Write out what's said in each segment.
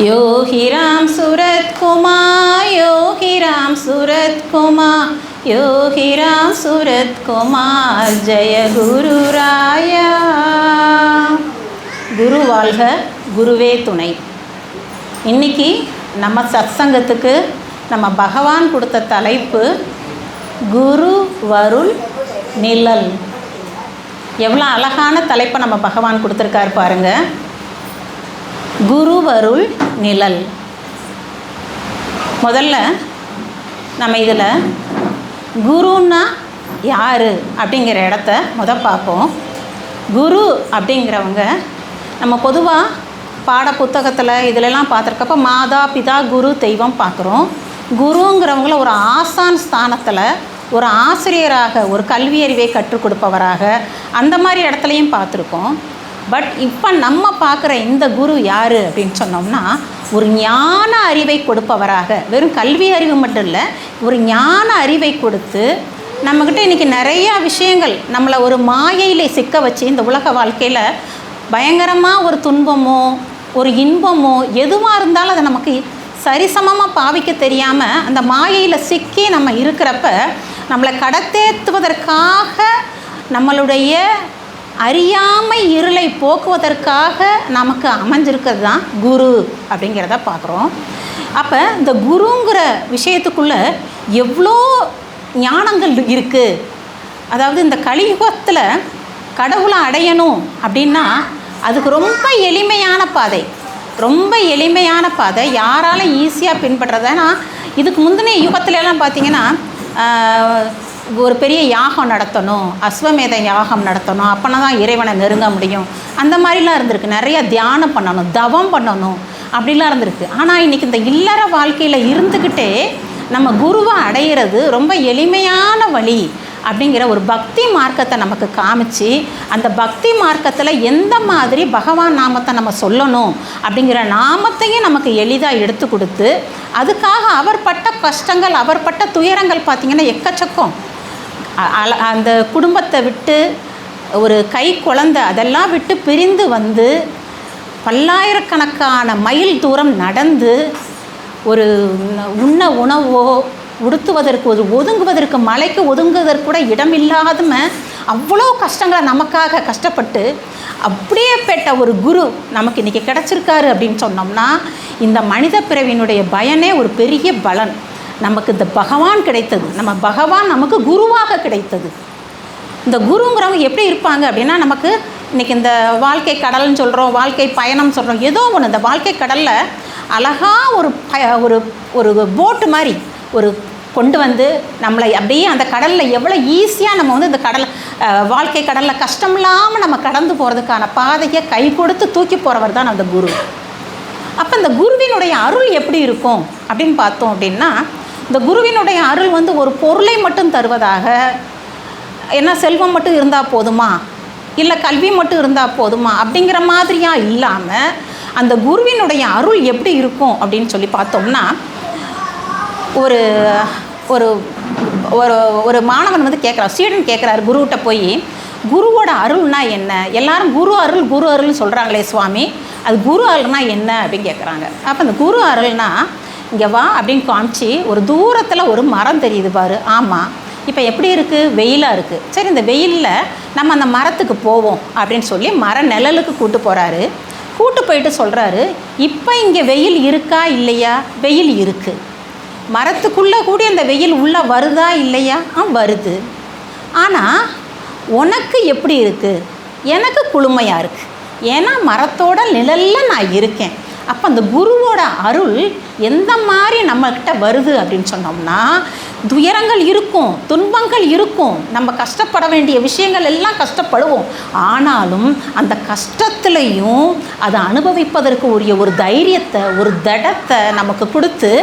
योगी राम सूरत कुमार, योगी राम सूरत कुमार, योगी राम सूरत कुमार, जय गुरु राया. குரு வாழ்க, குருவே துணை. இன்றைக்கி நம்ம சத்சங்கத்துக்கு நம்ம பகவான் கொடுத்த தலைப்பு குரு வருள் நிழல். எவ்வளோ அழகான தலைப்பை நம்ம பகவான் கொடுத்துருக்காரு பாருங்கள். குருவருள் நிழல். முதல்ல நம்ம இதில் குருன்னா யார் அப்படிங்கிற இடத்த பார்ப்போம். குரு அப்படிங்கிறவங்க நம்ம பொதுவாக பாட புத்தகத்தில் இதிலெல்லாம் பார்த்துருக்கப்ப மாதா பிதா குரு தெய்வம் பார்க்குறோம். குருங்கிறவங்கள ஒரு ஆசான் ஸ்தானத்தில் ஒரு ஆசிரியராக, ஒரு கல்வியறிவை கற்றுக் கொடுப்பவராக அந்த மாதிரி இடத்துலையும் பார்த்துருக்கோம். பட் இப்போ நம்ம பார்க்குற இந்த குரு யார் அப்படின்னு சொன்னோம்னா, ஒரு ஞான அறிவை கொடுப்பவராக, வெறும் கல்வி அறிவு மட்டும் இல்லை, ஒரு ஞான அறிவை கொடுத்து நம்மக்கிட்ட இன்றைக்கி நிறையா விஷயங்கள் நம்மளை ஒரு மாயையில் சிக்க வச்சு இந்த உலக வாழ்க்கையில் பயங்கரமாக ஒரு துன்பமோ ஒரு இன்பமோ எதுவாக இருந்தாலும் அதை நமக்கு சரிசமமாக பாவிக்க தெரியாமல் அந்த மாயையில் சிக்கி நம்ம இருக்கிறப்ப நம்மளை கடத்தேற்றுவதற்காக, நம்மளுடைய அறியாமை இருளை போக்குவதற்காக நமக்கு அமைஞ்சிருக்கிறது தான் குரு அப்படிங்கிறத பார்க்குறோம். அப்போ இந்த குருங்கிற விஷயத்துக்குள்ளே எவ்வளோ ஞானங்கள் இருக்குது. அதாவது இந்த கலியுகத்தில் கடவுளை அடையணும் அப்படின்னா அதுக்கு ரொம்ப எளிமையான பாதை, ரொம்ப எளிமையான பாதை, யாராலும் ஈஸியாக பின்பற்றுறதுனா. இதுக்கு முந்தின யுகத்துலலாம் பார்த்திங்கன்னா ஒரு பெரிய யாகம் நடத்தணும், அஸ்வமேத யாகம் நடத்தணும், அப்போனா தான் இறைவனை நெருங்க முடியும். அந்த மாதிரிலாம் இருந்திருக்கு. நிறைய தியானம் பண்ணணும், தவம் பண்ணணும், அப்படிலாம் இருந்திருக்கு. ஆனால் இன்றைக்கி இந்த இல்லற வாழ்க்கையில் இருந்துக்கிட்டே நம்ம குருவை அடையிறது ரொம்ப எளிமையான வழி அப்படிங்கிற ஒரு பக்தி மார்க்கத்தை நமக்கு காமிச்சு, அந்த பக்தி மார்க்கத்தில் எந்த மாதிரி பகவான் நாமத்தை நம்ம சொல்லணும் அப்படிங்கிற நாமத்தையும் நமக்கு எளிதாக எடுத்து கொடுத்து, அதுக்காக அவர் பட்ட கஷ்டங்கள், அவர் பட்ட துயரங்கள் பார்த்திங்கன்னா எக்கச்சக்கம். அந்த குடும்பத்தை விட்டு, ஒரு கை குழந்தை அதெல்லாம் விட்டு பிரிந்து வந்து பல்லாயிரக்கணக்கான மைல் தூரம் நடந்து ஒரு உண்ண உணவோ உடுத்துவதற்கு, ஒரு ஒதுங்குவதற்கு, மலைக்கு ஒதுங்குவதற்கு கூட இடமில்லாதம அவ்வளோ கஷ்டங்களை நமக்காக கஷ்டப்பட்டு அப்படியேப்பட்ட ஒரு குரு நமக்கு இன்றைக்கி கிடச்சிருக்காரு அப்படின்னு சொன்னோம்னா, இந்த மனித பிறவியினுடைய பயனே ஒரு பெரிய பலன். நமக்கு இந்த பகவான் கிடைத்தது, நம்ம பகவான் நமக்கு குருவாக கிடைத்தது. இந்த குருங்கிறவங்க எப்படி இருப்பாங்க அப்படின்னா, நமக்கு இன்றைக்கி இந்த வாழ்க்கை கடல்னு சொல்கிறோம், வாழ்க்கை பயணம் சொல்கிறோம், ஏதோ ஒன்று இந்த வாழ்க்கை கடலில் அழகாக ஒரு ஒரு போட்டு மாதிரி ஒரு கொண்டு வந்து நம்மளை அப்படியே அந்த கடலில் எவ்வளோ ஈஸியாக நம்ம வந்து இந்த வாழ்க்கை கடலில் கஷ்டம் இல்லாமல் நம்ம கடந்து போகிறதுக்கான பாதையை கை கொடுத்து தூக்கி போகிறவர் தான் அந்த குரு. அப்போ இந்த குருவினுடைய அருள் எப்படி இருக்கும் அப்படின்னு பார்த்தோம் அப்படின்னா, இந்த குருவினுடைய அருள் வந்து ஒரு பொருளை மட்டும் தருவதாக, என்ன செல்வம் மட்டும் இருந்தால் போதுமா, இல்லை கல்வி மட்டும் இருந்தால் போதுமா அப்படிங்கிற மாதிரியாக இல்லாமல், அந்த குருவினுடைய அருள் எப்படி இருக்கும் அப்படின்னு சொல்லி பார்த்தோம்னா, ஒரு ஒரு ஒரு மாணவன் வந்து கேட்குறான், ஸ்டூடெண்ட் கேட்குறாரு குருகிட்ட போய், குருவோட அருள்னா என்ன? எல்லாரும் குரு அருள்னு சொல்கிறாங்களே சுவாமி, அது குரு அருள்னா என்ன அப்படின்னு கேட்குறாங்க. அப்போ அந்த குரு அருள்னா, இங்கே வா அப்படின்னு காமிச்சு ஒரு தூரத்தில் ஒரு மரம் தெரியுது பாரு. ஆமாம், இப்போ எப்படி இருக்குது? வெயிலாக இருக்குது. சரி, இந்த வெயிலில் நம்ம அந்த மரத்துக்கு போவோம் அப்படின்னு சொல்லி மர நிழலுக்கு கூட்டு போகிறாரு. கூட்டு போயிட்டு சொல்கிறாரு, இப்போ இங்கே வெயில் இருக்கா இல்லையா? வெயில் இருக்குது. மரத்துக்குள்ளே கூடி அந்த வெயில் உள்ளே வருதா இல்லையா? வருது. ஆனால் உனக்கு எப்படி இருக்குது? எனக்கு குளுமையாக இருக்குது. ஏன்னா மரத்தோட நிழலில் நான் இருக்கேன். அப்போ அந்த குருவோட அருள் எந்த மாதிரி நம்மக்கிட்ட வருது அப்படின்னு சொன்னோம்னா, துயரங்கள் இருக்கும், துன்பங்கள் இருக்கும், நம்ம கஷ்டப்பட வேண்டிய விஷயங்கள் எல்லாம் கஷ்டப்படுவோம். ஆனாலும் அந்த கஷ்டத்துலேயும் அதை அனுபவிப்பதற்கு உரிய ஒரு தைரியத்தை, ஒரு திடத்தை நமக்கு கொடுத்து,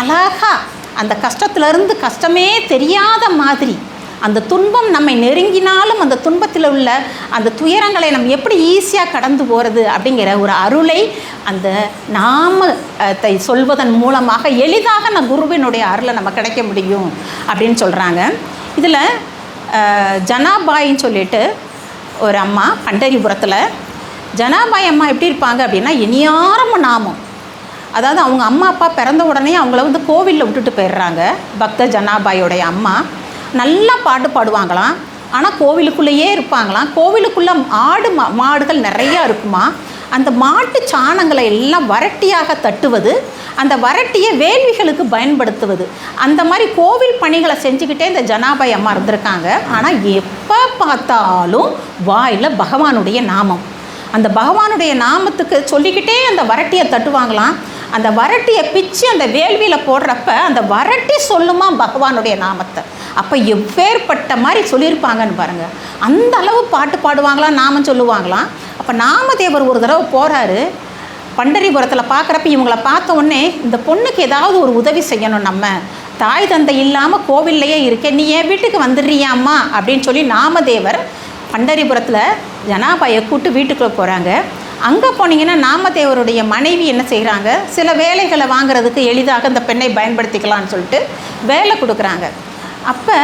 அழகாக அந்த கஷ்டத்துலேருந்து கஷ்டமே தெரியாத மாதிரி, அந்த துன்பம் நம்மை நெருங்கினாலும் அந்த துன்பத்தில் உள்ள அந்த துயரங்களை நம்ம எப்படி ஈஸியாக கடந்து போகிறது அப்படிங்கிற ஒரு அருளை அந்த நாமத்தை சொல்வதன் மூலமாக எளிதாக நான் குருவினுடைய அருளை நம்ம கிடைக்க முடியும் அப்படின்னு சொல்கிறாங்க. இதில் ஜனாபாயின்னு சொல்லிட்டு ஒரு அம்மா பண்டரிபுரத்தில் ஜனாபாய் அம்மா எப்படி இருப்பாங்க அப்படின்னா இனியாரமும் நாமம். அதாவது அவங்க அம்மா அப்பா பிறந்த உடனே அவங்கள வந்து கோவிலில் விட்டுட்டு போயிடுறாங்க. பக்த ஜனாபாயோடைய அம்மா நல்லா பாட்டு பாடுவாங்களாம். ஆனால் கோவிலுக்குள்ளேயே இருப்பாங்களாம். கோவிலுக்குள்ளே மாடுகள் நிறையா இருக்குமா. அந்த மாட்டு சாணங்களை எல்லாம் வரட்டியாக தட்டுவது, அந்த வரட்டியை வேள்விகளுக்கு பயன்படுத்துவது, அந்த மாதிரி கோவில் பணிகளை செஞ்சுக்கிட்டே இந்த ஜனாபாய் அம்மா இருந்திருக்காங்க. ஆனால் எப்போ பார்த்தாலும் வாயில் பகவானுடைய நாமம். அந்த பகவானுடைய நாமத்துக்கு சொல்லிக்கிட்டே அந்த வரட்டியை தட்டுவாங்களாம். அந்த வரட்டியை பிச்சு அந்த வேள்வியில் போடுறப்ப அந்த வரட்டி சொல்லுமா பகவானுடைய நாமத்தை. அப்போ எவ்வேற்பட்ட மாதிரி சொல்லியிருப்பாங்கன்னு பாருங்கள். அந்த அளவு பாட்டு பாடுவாங்களாம், நாமம் சொல்லுவாங்களாம். அப்போ நாமதேவர் ஒரு தடவை போகிறாரு பண்டரிபுரத்தில். பார்க்குறப்ப இவங்களை பார்த்த உடனே இந்த பொண்ணுக்கு ஏதாவது ஒரு உதவி செய்யணும், நம்ம தாய் தந்தை இல்லாமல் கோவில்லையே இருக்கேன், நீ என் வீட்டுக்கு வந்துடுறியாம்மா அப்படின்னு சொல்லி நாமதேவர் பண்டரிபுரத்தில் ஜனாபாயை கூட்டு வீட்டுக்குள்ளே போகிறாங்க. அங்கே போனீங்கன்னா நாமதேவருடைய மனைவி என்ன செய்கிறாங்க, சில வேலைகளை வாங்குறதுக்கு எளிதாக இந்த பெண்ணை பயன்படுத்திக்கலான்னு சொல்லிட்டு வேலை கொடுக்குறாங்க. அப்போ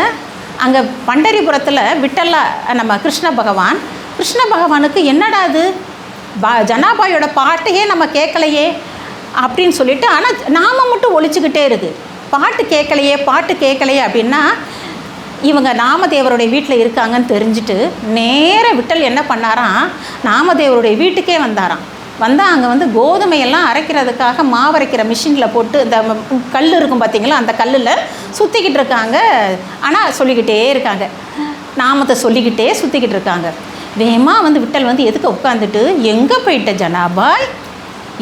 அங்கே பண்டரிபுரத்தில் விட்டலா நம்ம கிருஷ்ண பகவானுக்கு என்னடா அது ஜனாபாயோட பாட்டையே நம்ம கேட்கலையே அப்படின்னு சொல்லிட்டு, ஆனால் நாம மட்டும் ஒழிச்சுக்கிட்டே இருக்குது, பாட்டு கேட்கலையே அப்படின்னா இவங்க நாமதேவருடைய வீட்டில் இருக்காங்கன்னு தெரிஞ்சுட்டு நேர விட்டல் என்ன பண்ணாராம், நாமதேவருடைய வீட்டுக்கே வந்தாராம். வந்தால் அங்கே வந்து கோதுமையெல்லாம் அரைக்கிறதுக்காக மாவரைக்கிற மிஷினில் போட்டு இந்த கல் இருக்கும் பார்த்திங்களா, அந்த கல்லில் சுற்றிக்கிட்டு இருக்காங்க. ஆனால் சொல்லிக்கிட்டே இருக்காங்க, நாமத்தை சொல்லிக்கிட்டே சுற்றிக்கிட்டு இருக்காங்க. வேகமாக வந்து விட்டல் வந்து எதுக்கு உட்காந்துட்டு, எங்கே போயிட்ட ஜனாபாய்,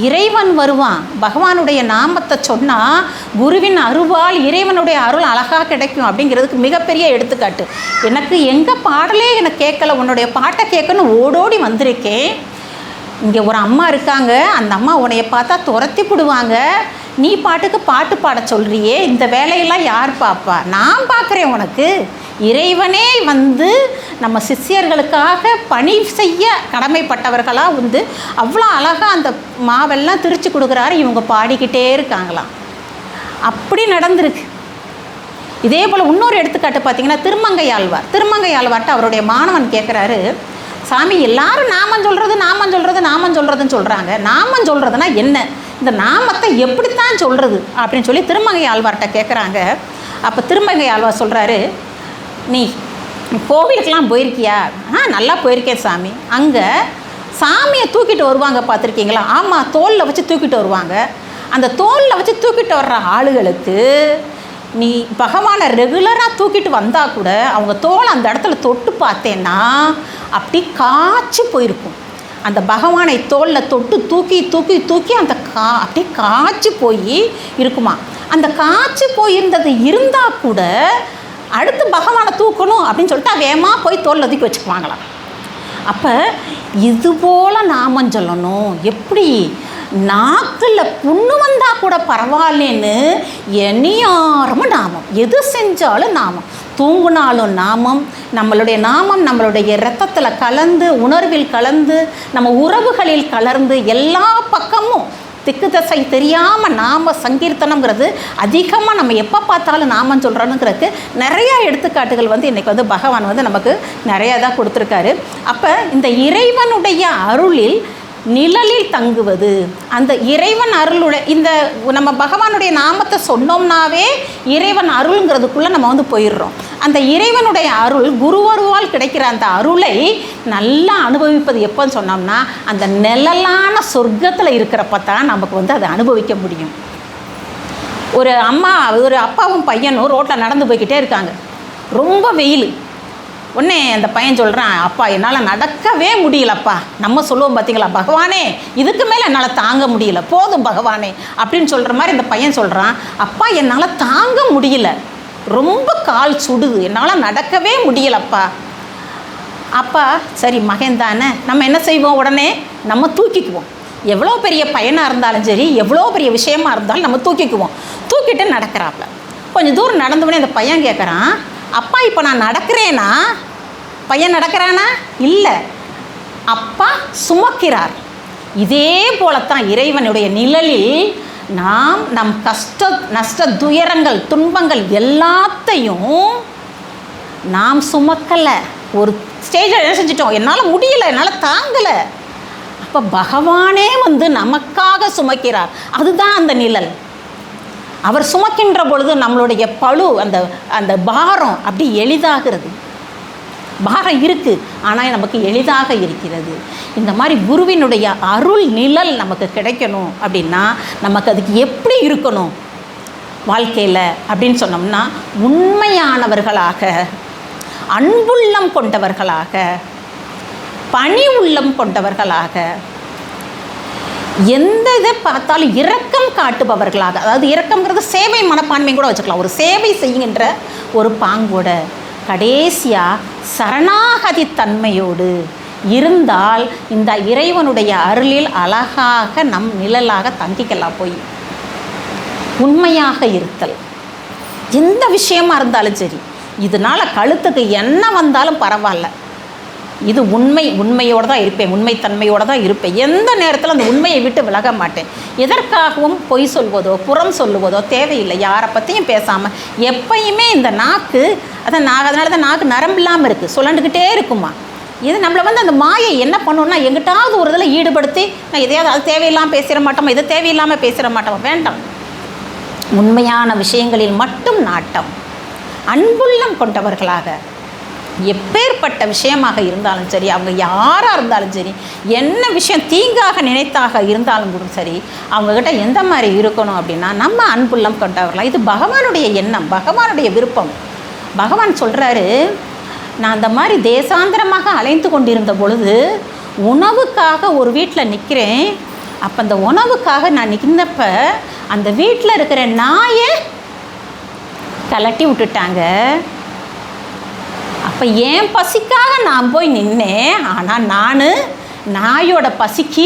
இறைவன் வருவான், பகவானுடைய நாமத்தை சொன்னால் குருவின் அருவால் இறைவனுடைய அருள் அழகாக கிடைக்கும் அப்படிங்கிறதுக்கு மிகப்பெரிய எடுத்துக்காட்டு. எனக்கு எங்கள் பாடலே எனக்கு கேட்கல, உன்னுடைய பாட்டை கேட்கணும் ஓடோடி வந்திருக்கேன். இங்கே ஒரு அம்மா இருக்காங்க, அந்த அம்மா உன்னைய பார்த்தா துரத்தி போடுவாங்க, நீ பாட்டுக்கு பாட்டு பாட சொல்கிறியே, இந்த வேலையெல்லாம் யார் பார்ப்பா, நான் பார்க்குறேன் உனக்கு. இறைவனே வந்து நம்ம சிஷ்யர்களுக்காக பணி செய்ய கடமைப்பட்டவர்களாக வந்து அவ்வளோ அழகாக அந்த மாவெல்லாம் திரிச்சு கொடுக்குறாரு. இவங்க பாடிக்கிட்டே இருக்காங்களாம். அப்படி நடந்திருக்கு. இதே போல் இன்னொரு எடுத்துக்காட்டு பார்த்திங்கன்னா திருமங்கை ஆழ்வார்ட்ட அவருடைய மாணவன் கேட்குறாரு, சாமி எல்லாரும் நாமம் சொல்கிறதுன்னு சொல்கிறாங்க, நாமம் சொல்கிறதுனா என்ன, இந்த நாமத்தை எப்படித்தான் சொல்கிறது அப்படின்னு சொல்லி திருமங்கை ஆழ்வார்ட்ட கேட்குறாங்க. அப்போ திருமங்கை ஆழ்வார் சொல்கிறாரு, நீ கோவிலுக்கெல்லாம் போயிருக்கியா? நல்லா போயிருக்கேன் சாமி. அங்கே சாமியை தூக்கிட்டு வருவாங்க பார்த்துருக்கீங்களா? ஆமாம், தோளில் வச்சு தூக்கிட்டு வருவாங்க. அந்த தோளில் வச்சு தூக்கிட்டு வர்ற ஆளுகளுக்கு நீ பகவானை ரெகுலராக தூக்கிட்டு வந்தால் கூட அவங்க தோலை அந்த இடத்துல தொட்டு பார்த்தேன்னா அப்படி காய்ச்சி போயிருக்கும். அந்த பகவானை தோளில் தொட்டு தூக்கி அந்த அப்படி காய்ச்சி போய் இருக்குமா. அந்த காய்ச்சி போயிருந்தது இருந்தால் கூட அடுத்து பகவானை தூக்கணும் அப்படின்னு சொல்லிட்டு வேகமாக போய் தோளில் தூக்கி வச்சுக்குவாங்களாம். அப்போ இதுபோல் நாமம் சொல்லணும். எப்படி நாக்கில் புண்ணு வந்தால் கூட பரவாயில்லன்னு எண்ணியாரமும் நாமம், எது செஞ்சாலும் நாமம், தூங்குனாலும் நாமம், நம்மளுடைய நாமம் நம்மளுடைய இரத்தத்தில் கலந்து, உணர்வில் கலந்து, நம்ம உறவுகளில் கலந்து, எல்லா பக்கமும் திக்கு தசை தெரியாமல் நாம சங்கீர்த்தனங்கிறது அதிகமாக நம்ம எப்போ பார்த்தாலும் நாமம் சொல்கிறோனுங்கிறதுக்கு நிறையா எடுத்துக்காட்டுகள் வந்து இன்றைக்கி வந்து பகவான் வந்து நமக்கு நிறையா தான் கொடுத்துருக்காரு. அப்போ இந்த இறைவனுடைய அருளில் நிழலில் தங்குவது, அந்த இறைவன் அருளுடைய இந்த நம்ம பகவானுடைய நாமத்தை சொன்னோம்னாவே இறைவன் அருள்ங்கிறதுக்குள்ளே நம்ம வந்து போயிடுறோம். அந்த இறைவனுடைய அருள் குருவருவால் கிடைக்கிற அந்த அருளை நல்லா அனுபவிப்பது எப்போன்னு சொன்னோம்னா அந்த நிழலான சொர்க்கத்தில் இருக்கிறப்ப தான் நமக்கு வந்து அதை அனுபவிக்க முடியும். ஒரு அப்பாவும் பையனும் ரோட்டில் நடந்து போய்கிட்டே இருக்காங்க. ரொம்ப வெயில். உடனே அந்த பையன் சொல்கிறான், அப்பா என்னால் நடக்கவே முடியலப்பா. நம்ம சொல்லுவோம் பார்த்திங்களா, பகவானே இதுக்கு மேலே என்னால் தாங்க முடியல, போதும் பகவானே அப்படின்னு சொல்கிற மாதிரி இந்த பையன் சொல்கிறான், அப்பா என்னால் தாங்க முடியல, ரொம்ப கால் சுடுது, என்னால் நடக்கவே முடியலப்பா. அப்பா சரி மகன் தானே, நம்ம என்ன செய்வோம், உடனே நம்ம தூக்கிக்குவோம். எவ்வளோ பெரிய பையனாக இருந்தாலும் சரி, எவ்வளோ பெரிய விஷயமா இருந்தாலும் நம்ம தூக்கிட்டு நடக்கிறாப்புல. கொஞ்சம் தூரம் நடந்தவுடனே அந்த பையன் கேட்குறான், அப்பா இப்போ நான் நடக்கிறேனா? பையன் நடக்கிறானா? இல்லை, அப்பா சுமக்கிறார். இதே போலத்தான் இறைவனுடைய நிழலில் நாம் நம் நஷ்ட துயரங்கள் துன்பங்கள் எல்லாத்தையும் நாம் சுமக்கலை. ஒரு ஸ்டேஜில் என்ன செஞ்சிட்டோம், என்னால் முடியலை, என்னால் தாங்கலை, அப்போ பகவானே வந்து நமக்காக சுமக்கிறார். அதுதான் அந்த நிழல். அவர் சுமக்கின்ற பொழுது நம்மளுடைய பளு, அந்த அந்த பாரம் அப்படி எளிதாகிறது. பாரம் இருக்குது, ஆனால் நமக்கு எளிதாக இருக்கிறது. இந்த மாதிரி குருவினுடைய அருள் நிழல் நமக்கு கிடைக்கணும் அப்படின்னா நமக்கு அதுக்கு எப்படி இருக்கணும் வாழ்க்கையில் அப்படின்னு சொன்னோம்னா, உண்மையானவர்களாக, அன்புள்ளம் கொண்டவர்களாக, பணி உள்ளம் கொண்டவர்களாக, எந்த இதை பார்த்தாலும் இரக்கம் காட்டுபவர்களாக, அதாவது இரக்கம்ங்கிறது சேவை மனப்பான்மை கூட வச்சுக்கலாம், ஒரு சேவை செய்கின்ற ஒரு பாங்கோட, கடைசியாக சரணாகதி தன்மையோடு இருந்தால் இந்த இறைவனுடைய அருளில் அழகாக நம் நிழலாக தங்கிக்கலாம். போய் உண்மையாக இருத்தல், எந்த விஷயமா இருந்தாலும் சரி, இதனால் கழுத்துக்கு என்ன வந்தாலும் பரவாயில்ல, இது உண்மையோடு தான் இருப்பேன், உண்மைத்தன்மையோடு தான் இருப்பேன், எந்த நேரத்தில் அந்த உண்மையை விட்டு விலக மாட்டேன், எதற்காகவும் பொய் சொல்வதோ புறம் சொல்லுவதோ தேவையில்லை, யாரை பற்றியும் பேசாமல் எப்பயுமே இந்த நாக்கு, அதனால தான் நாக்கு நரம்பில்லாமல் இருக்குது, சுழண்டுக்கிட்டே இருக்குமா. இது நம்மளை வந்து அந்த மாயை என்ன பண்ணணும்னா, எங்கிட்டாவது ஒரு இதில் ஈடுபடுத்தி நான் எதையாவது அது தேவையில்லாமல் பேசிட மாட்டோமா, இது தேவையில்லாமல் பேசிட மாட்டோமா, வேண்டாம். உண்மையான விஷயங்களில் மட்டும் நாட்டம், அன்புள்ளம் கொண்டவர்களாக, எப்பேற்பட்ட விஷயமாக இருந்தாலும் சரி, அவங்க யாராக இருந்தாலும் சரி, என்ன விஷயம் தீங்காக நினைத்தாக இருந்தாலும் கூட சரி, அவங்கக்கிட்ட எந்த மாதிரி இருக்கணும் அப்படின்னா நம்ம அன்புள்ளம் கொண்டவர்களாக. இது பகவானுடைய எண்ணம், பகவானுடைய விருப்பம். பகவான் சொல்கிறாரு, நான் அந்த மாதிரி தேசாந்திரமாக அலைந்து கொண்டிருந்த பொழுது உணவுக்காக ஒரு வீட்டில் நிற்கிறேன். அப்போ அந்த உணவுக்காக நான் நிற்கிறப்ப அந்த வீட்டில் இருக்கிற நாயை கலட்டி விட்டுட்டாங்க. அப்போ என் பசிக்காக நான் போய் நின்னேன், ஆனால் நான் நாயோட பசிக்கு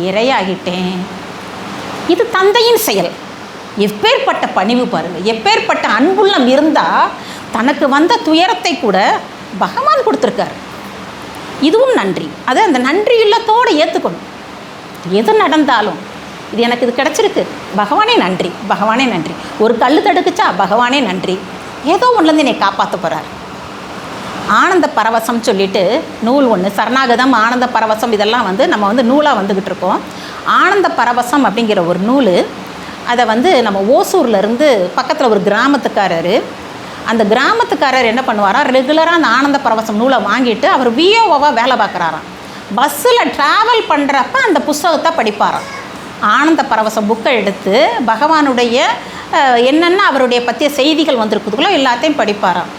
இரையாகிட்டேன். இது தந்தையின் செயல். எப்பேற்பட்ட பணிவு பாருங்கள், எப்பேற்பட்ட அன்புள்ளம் இருந்தால் தனக்கு வந்த துயரத்தை கூட பகவான் கொடுத்துருக்கார். இதுவும் நன்றி. அதை அந்த நன்றி இல்லத்தோடு ஏற்றுக்கணும். எது நடந்தாலும் இது எனக்கு இது கிடச்சிருக்கு, பகவானே நன்றி, பகவானே நன்றி. ஒரு கல் தடுக்குச்சா, பகவானே நன்றி, ஏதோ ஒன்றுலேருந்து என்னை காப்பாற்ற போகிறார். ஆனந்த பரவசம் சொல்லிட்டு நூல் ஒன்று, சரணாகதம், ஆனந்த பரவசம், இதெல்லாம் வந்து நம்ம வந்து நூலாக வந்துக்கிட்டு இருக்கோம். ஆனந்த பரவசம் அப்படிங்கிற ஒரு நூல், அதை வந்து நம்ம ஓசூர்லேருந்து பக்கத்தில் ஒரு கிராமத்துக்காரர், அந்த கிராமத்துக்காரர் என்ன பண்ணுவாராம், ரெகுலராக அந்த ஆனந்த பரவசம் நூலை வாங்கிட்டு அவர் விஓவாக வேலை பார்க்குறாராம். பஸ்ஸில் ட்ராவல் பண்ணுறப்ப அந்த புஸ்தகத்தை படிப்பாராம். ஆனந்த பரவசம் புக்கை எடுத்து பகவானுடைய என்னென்ன அவருடைய பற்றிய செய்திகள் வந்திருக்குதுங்களோ எல்லாத்தையும் படிப்பாராம்.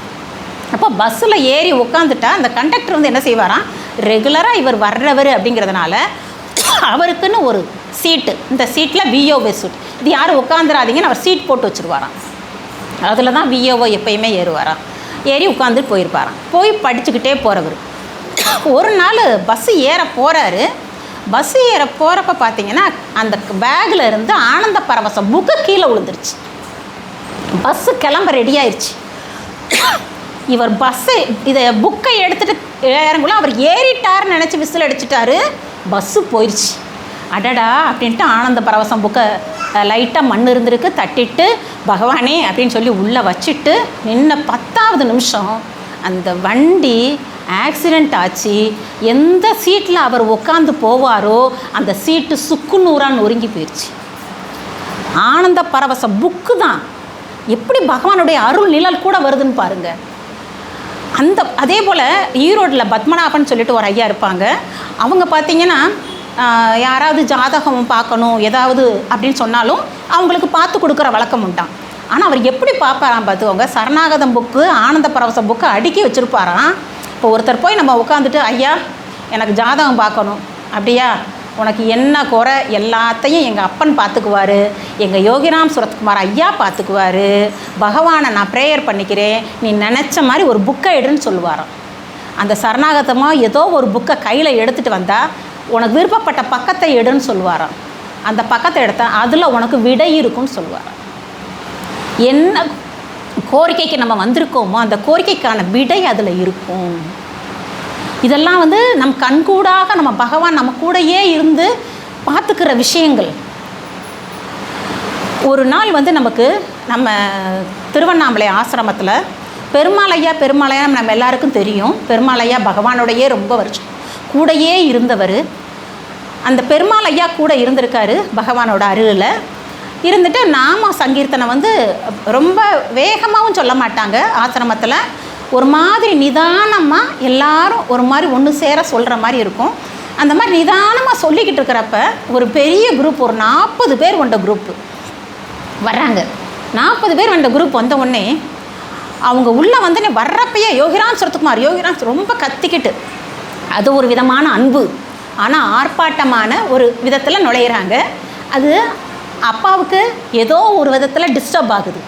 அப்போ பஸ்ஸில் ஏறி உட்காந்துட்டா அந்த கண்டக்டர் வந்து என்ன செய்வாராம், ரெகுலராக இவர் வர்றவர் அப்படிங்கிறதுனால அவருக்குன்னு ஒரு சீட்டு, இந்த சீட்டில் விஓஓ சீட், இது யாரும் உட்காந்துடாதீங்கன்னு அவர் சீட் போட்டு வச்சுருவாராம். அதில் தான் விஓஓ எப்பயுமே ஏறுவாராம். ஏறி உட்காந்துட்டு போயிருப்பாராம். போய் படிச்சுக்கிட்டே போகிறவர் ஒரு நாள் பஸ்ஸு ஏற போகிறாரு. பஸ்ஸு ஏற போகிறப்ப பார்த்தீங்கன்னா அந்த பேக்கில் இருந்து ஆனந்த பரவசம் புக்கு கீழே விழுந்துருச்சு. பஸ்ஸு கிளம்ப ரெடி ஆயிடுச்சு. இவர் பஸ்ஸு இதை புக்கை எடுத்துகிட்டு இறங்குள்ள அவர் ஏறிட்டார்னு நினச்சி விசில் அடிச்சிட்டாரு. பஸ்ஸு போயிடுச்சு. அடடா அப்படின்ட்டு ஆனந்த பரவசம் புக்கை லைட்டாக மண் இருந்திருக்கு தட்டிட்டு பகவானே அப்படின்னு சொல்லி உள்ளே வச்சுட்டு நின்ன 10வது நிமிஷம் அந்த வண்டி ஆக்சிடெண்ட் ஆச்சு. எந்த சீட்டில் அவர் உட்காந்து போவாரோ அந்த சீட்டு சுக்குநூறாக நொறுங்கி போயிடுச்சு. ஆனந்த பரவச புக்கு தான் எப்படி பகவானுடைய அருள் நிழல் கூட வருதுன்னு பாருங்கள். அதே போல் ஈரோட்டில் பத்மநாபன் சொல்லிட்டு ஒரு ஐயா இருப்பாங்க. அவங்க பார்த்திங்கன்னா யாராவது ஜாதகம் பார்க்கணும் ஏதாவது அப்படின்னு சொன்னாலும் அவங்களுக்கு பார்த்து கொடுக்குற வழக்கம் உண்டாம். ஆனால் அவர் எப்படி பார்ப்பாராம் பார்த்துக்கோங்க, சரணாகதம் புக்கு ஆனந்த பரவச புக்கு அடுக்கி வச்சுருப்பாராம். இப்போ ஒருத்தர் போய் நம்ம உட்காந்துட்டு, ஐயா எனக்கு ஜாதகம் பார்க்கணும், அப்படியா, உனக்கு என்ன குறை எல்லாத்தையும் எங்கள் அப்பன் பார்த்துக்குவார், எங்கள் யோகிராம் சுரத்குமார் ஐயா பார்த்துக்குவார், பகவானை நான் ப்ரேயர் பண்ணிக்கிறேன், நீ நினச்ச மாதிரி ஒரு புக்கை எடுன்னு சொல்லுவாராம். அந்த சரணாகதமாக ஏதோ ஒரு புக்கை கையில் எடுத்துகிட்டு வந்தால் உனக்கு விருப்பப்பட்ட பக்கத்தை எடுன்னு சொல்லுவாராம். அந்த பக்கத்தை எடுத்தால் அதில் உனக்கு விடை இருக்குன்னு சொல்லுவாராம். என்ன கோரிக்கைக்கு நம்ம வந்திருக்கோமோ அந்த கோரிக்கைக்கான விடை அதில் இருக்கும். இதெல்லாம் வந்து நம் கண்கூடாக நம்ம பகவான் நம்ம கூடையே இருந்து பார்த்துக்கிற விஷயங்கள். ஒரு நாள் வந்து நமக்கு நம்ம திருவண்ணாமலை ஆசிரமத்தில் பெருமாளையா நம்ம எல்லாருக்கும் தெரியும். பெருமாளையா பகவானோடையே ரொம்ப வருஷம் கூடையே இருந்தவர். அந்த பெருமாள் ஐயா கூட இருந்திருக்காரு பகவானோட அருளில் இருந்துட்டு நாம சங்கீர்த்தனை வந்து ரொம்ப வேகமாகவும் சொல்ல மாட்டாங்க. ஆசிரமத்தில் ஒரு மாதிரி நிதானமாக எல்லாரும் ஒரு மாதிரி ஒன்று சேர சொல்கிற மாதிரி இருக்கும். அந்த மாதிரி நிதானமாக சொல்லிக்கிட்டு இருக்கிறப்ப ஒரு பெரிய குரூப், ஒரு 40 பேர் கொண்ட குரூப்பு வர்றாங்க. 40 பேர் கொண்ட குரூப் வந்த உடனே அவங்க உள்ளே வந்து வர்றப்பயே யோகிராம் சுரத்குமார் யோகிராம் ரொம்ப கத்திக்கிட்டு, அது ஒரு விதமான அன்பு, ஆனால் ஆர்ப்பாட்டமான ஒரு விதத்தில் நுழையிறாங்க. அது அப்பாவுக்கு ஏதோ ஒரு விதத்தில் டிஸ்டர்ப் ஆகுது.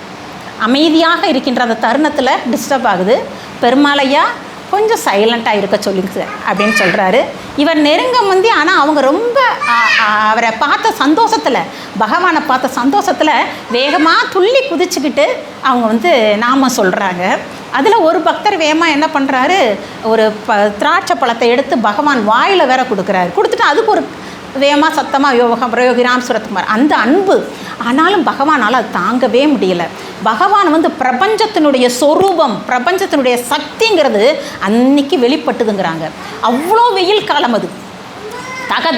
அமைதியாக இருக்கின்ற அந்த தருணத்தில் டிஸ்டர்ப் ஆகுது. பெருமாளையா கொஞ்சம் சைலண்ட்டாக இருக்க சொல்லிங்க அப்படின்னு சொல்கிறாரு. இவர் நெருங்க முந்தி, ஆனால் அவங்க ரொம்ப அவரை பார்த்த சந்தோஷத்தில், பகவானை பார்த்த சந்தோஷத்தில் வேகமாக துள்ளி குதிச்சுக்கிட்டு அவங்க வந்து நாம சொல்கிறாங்க. அதில் ஒரு பக்தர் வேகமாக என்ன பண்ணுறாரு, ஒரு திராட்சை பழத்தை எடுத்து பகவான் வாயில் வேற கொடுக்குறாரு. கொடுத்துட்டு அதுக்கு ஒரு வேகமாக சத்தமாக யோகிராம் சுரத்குமார். அந்த அன்பு, ஆனாலும் பகவானால் அது தாங்கவே முடியலை. பகவான் வந்து பிரபஞ்சத்தினுடைய சொரூபம், பிரபஞ்சத்தினுடைய சக்திங்கிறது அன்னைக்கு வெளிப்பட்டுதுங்கிறாங்க. அவ்வளோ வெயில் காலம், அது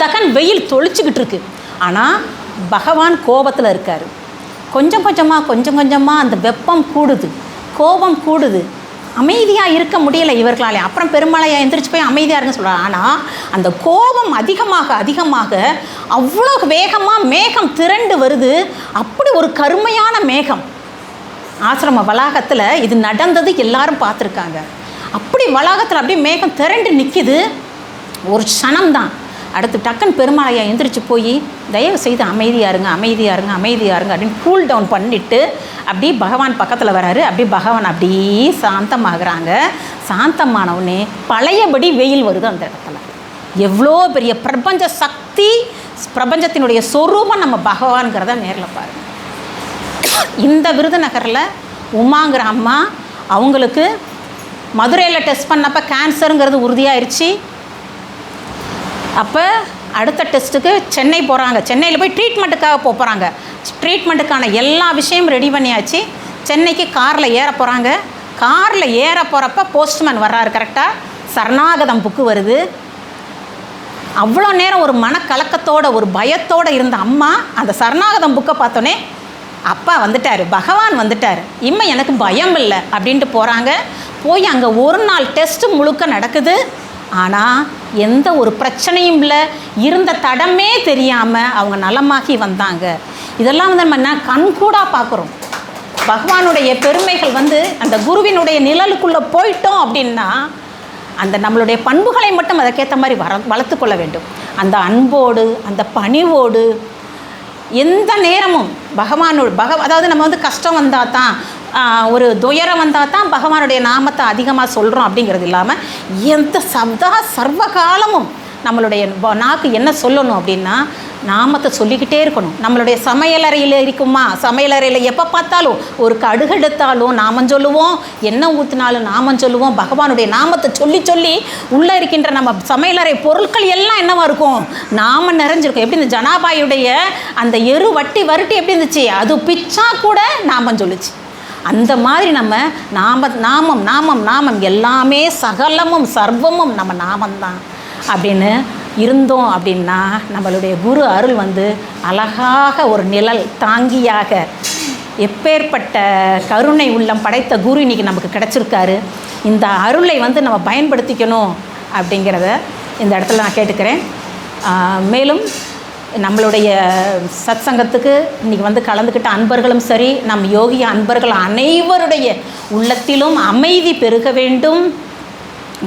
தகன் வெயில் தொளிச்சுக்கிட்டு இருக்கு. ஆனால் பகவான் கோபத்தில் இருக்கார். கொஞ்சம் கொஞ்சமாக அந்த வெப்பம் கூடுது, கோபம் கூடுது. அமைதியாக இருக்க முடியலை இவர்களாலே. அப்புறம் பெருமாளையா எந்திரிச்சு போய் அமைதியாக இருங்க சொல்கிறாங்க. ஆனால் அந்த கோபம் அதிகமாக அவ்வளோ வேகமாக மேகம் திரண்டு வருது. அப்படி ஒரு கருமையான மேகம் ஆசிரம வளாகத்தில் இது நடந்தது எல்லாரும் பார்த்துருக்காங்க. அப்படி வளாகத்தில் அப்படியே மேகம் திரண்டு நிற்கிது. ஒரு க்ஷணம்தான். அடுத்து டக்குன்னு பெருமாளையா எந்திரிச்சு போய் தயவு செய்து அமைதியாக இருங்க அப்படின்னு கூல் டவுன் பண்ணிவிட்டு அப்படி பகவான் பக்கத்தில் வராரு. அப்படி பகவான் அப்படியே சாந்தமாகறாங்க. சாந்தமானவுடனே பழையபடி வெயில் வருது அந்த இடத்துல. எவ்வளோ பெரிய பிரபஞ்ச சக்தி, பிரபஞ்சத்தினுடைய சொரூபம் நம்ம பகவான்கிறத நேரில் பாருங்கள். இந்த விருதுநகரில் உமாங்கிற அம்மா, அவங்களுக்கு மதுரையில் டெஸ்ட் பண்ணப்போ கேன்சருங்கிறது உறுதியாயிருச்சு. அப்போ அடுத்த டெஸ்ட்டுக்கு சென்னை போகிறாங்க. சென்னையில் போய் ட்ரீட்மெண்ட்டுக்காக போகிறாங்க. ட்ரீட்மெண்ட்டுக்கான எல்லா விஷயமும் ரெடி பண்ணியாச்சு. சென்னைக்கு காரில் ஏற போகிறாங்க. காரில் ஏற போகிறப்ப போஸ்ட்மேன் வர்றாரு. கரெக்டாக சரணாகதம் புக்கு வருது. அவ்வளோ நேரம் ஒரு மனக்கலக்கத்தோட, ஒரு பயத்தோடு இருந்த அம்மா அந்த சரணாகதம் புக்கை பார்த்தோன்னே அப்பா வந்துட்டார், பகவான் வந்துட்டார், இம்மை எனக்கு பயம் இல்லை அப்படின்ட்டு போகிறாங்க. போய் அங்கே ஒரு நாள் டெஸ்ட்டு முழுக்க நடக்குது. ஆனால் எந்த ஒரு பிரச்சனையும் இல்லை, இருந்த தடமே தெரியாமல் அவங்க நலமாகி வந்தாங்க. இதெல்லாம் வந்து நம்ம கண்கூடாக பார்க்குறோம். பகவானுடைய பெருமைகள் வந்து அந்த குருவினுடைய நிழலுக்குள்ளே போயிட்டோம் அப்படின்னா அந்த நம்மளுடைய பண்புகளை மட்டும் அதற்கேற்ற மாதிரி வளர்த்து கொள்ள வேண்டும். அந்த அன்போடு, அந்த பணிவோடு எந்த நேரமும் அதாவது நம்ம வந்து கஷ்டம் வந்தால் தான், ஒரு துயரம் வந்தால் தான் பகவானுடைய நாமத்தை அதிகமாக சொல்கிறோம் அப்படிங்கிறது இல்லாமல் சர்வகாலமும் நம்மளுடைய நாக்கு என்ன சொல்லணும் அப்படின்னா நாமத்தை சொல்லிக்கிட்டே இருக்கணும். நம்மளுடைய சமையலறையில் இருக்குமா, சமையலறையில் எப்போ பார்த்தாலும் ஒரு கடுகு எடுத்தாலும் நாமம் சொல்லுவோம், எண்ணெய் ஊற்றினாலும் நாமம் சொல்லுவோம். பகவானுடைய நாமத்தை சொல்லி உள்ளே இருக்கின்ற நம்ம சமையலறை பொருட்கள் எல்லாம் என்னவா இருக்கும், நாமம் நிறைஞ்சிருக்கும். எப்படி இந்த ஜனாபாயுடைய அந்த எரு வட்டி எப்படி இருந்துச்சு, அது பிச்சா கூட நாமம் சொல்லுச்சு. அந்த மாதிரி நம்ம நாமம் எல்லாமே சகலமும் சர்வமும் நம்ம நாமந்தான் அப்படின்னு இருந்தோம் அப்படின்னா நம்மளுடைய குரு அருள் வந்து அழகாக ஒரு நிழல் தாங்கியாக, எப்பேற்பட்ட கருணை உள்ளம் படைத்த குரு இன்றைக்கி நமக்கு கிடச்சிருக்காரு. இந்த அருளை வந்து நம்ம பயன்படுத்திக்கணும் அப்படிங்கிறத இந்த இடத்துல நான் கேட்டுக்கிறேன். மேலும் நம்மளுடைய சத் சங்கத்துக்கு இன்றைக்கி வந்து கலந்துக்கிட்ட அன்பர்களும் சரி, நம் யோகிய அன்பர்கள் அனைவருடைய உள்ளத்திலும் அமைதி பெருக வேண்டும்,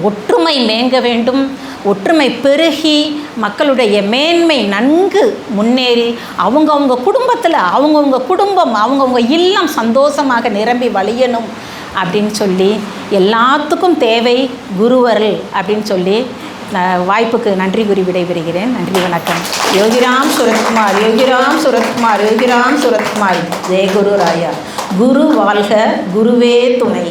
ஒற்றுமை மேங்க வேண்டும். ஒற்றுமை பெருகி மக்களுடைய மேன்மை நன்கு முன்னேறி அவங்கவுங்க குடும்பத்தில் அவங்கவுங்க இல்லம் சந்தோஷமாக நிரம்பி வழியணும் அப்படின்னு சொல்லி எல்லாத்துக்கும் தேவை குருவருள் அப்படின்னு சொல்லி வாய்ப்புக்கு நன்றி கூறி விடைபெறுகிறேன். நன்றி, வணக்கம். யோகிராம் சுரத்குமார், யோகிராம் சுரத்குமார், யோகிராம் சுரத்குமார். ஜெய குரு ராயா. குரு வாழ்க, குருவே துணை.